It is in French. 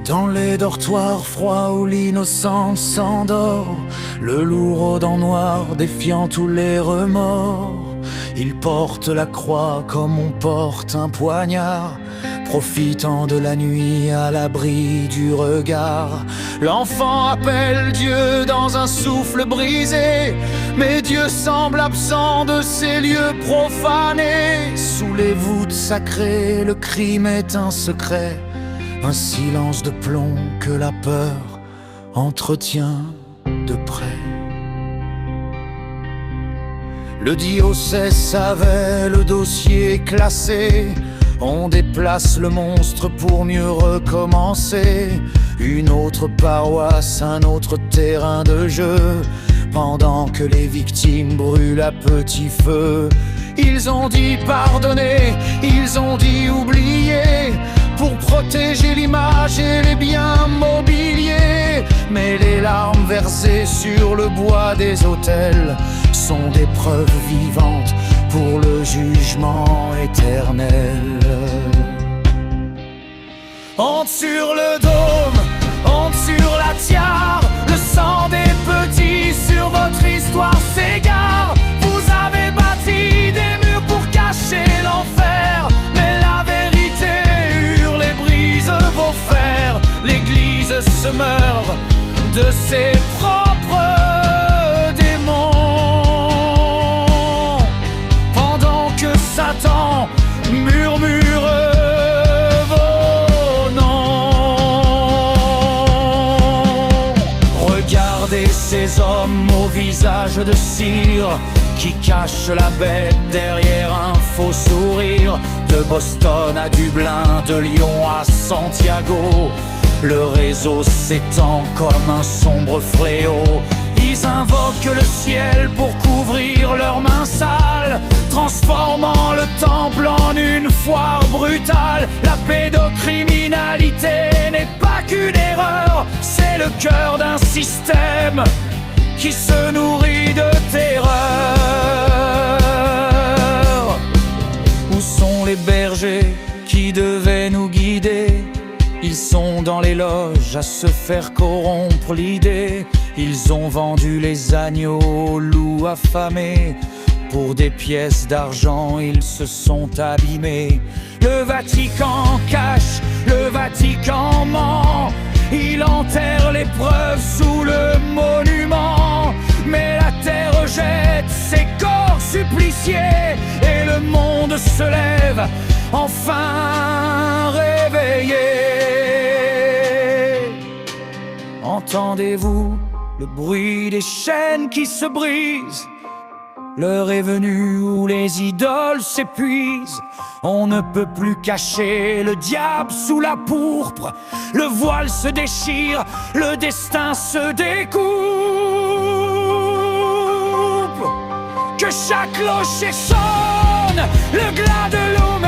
Dans les dortoirs froids où l'innocence s'endort, le lourd en noir défiant tous les remords, il porte la croix comme on porte un poignard, profitant de la nuit à l'abri du regard. L'enfant appelle Dieu dans un souffle brisé, mais Dieu semble absent de ces lieux profanés. Sous les voûtes sacrées, le crime est un secret, un silence de plomb que la peur entretient de près. Le diocèse avait le dossier classé, on déplace le monstre pour mieux recommencer. Une autre paroisse, un autre terrain de jeu, pendant que les victimes brûlent à petit feu. Ils ont dit pardonner, ils ont dit oublier, pour protéger l'image et les biens mobiliers. Mais les larmes versées sur le bois des autels sont des preuves vivantes pour le jugement éternel. Honte sur le dôme, honte sur la tiare, le sang des petits sur votre histoire s'égare. Vous avez bâti des murs pour cacher l'enfer, mais la vérité hurle et brise vos fers. L'Église se meurt de ses propres démons, pendant que Satan murmure vos noms. Regardez ces hommes au visage de cire, qui cachent la bête derrière un faux sourire. De Boston à Dublin, de Lyon à Santiago, le réseau s'étend comme un sombre fléau. Ils invoquent le ciel pour couvrir leurs mains sales, transformant le temple en une foire brutale. La pédocriminalité n'est pas qu'une erreur, c'est le cœur d'un système qui se nourrit de terreur. Où sont les bergers qui devaient nous guider? Ils sont dans les loges à se faire corrompre l'idée. Ils ont vendu les agneaux aux loups affamés, pour des pièces d'argent ils se sont abîmés. Le Vatican cache, le Vatican ment, il enterre les preuves sous le monument. Mais la terre jette ses corps suppliciés, et le monde se lève, enfin réveillé. Entendez-vous le bruit des chaînes qui se brisent? L'heure est venue où les idoles s'épuisent. On ne peut plus cacher le diable sous la pourpre. Le voile se déchire, le destin se découpe. Que chaque clocher sonne le glas de l'eau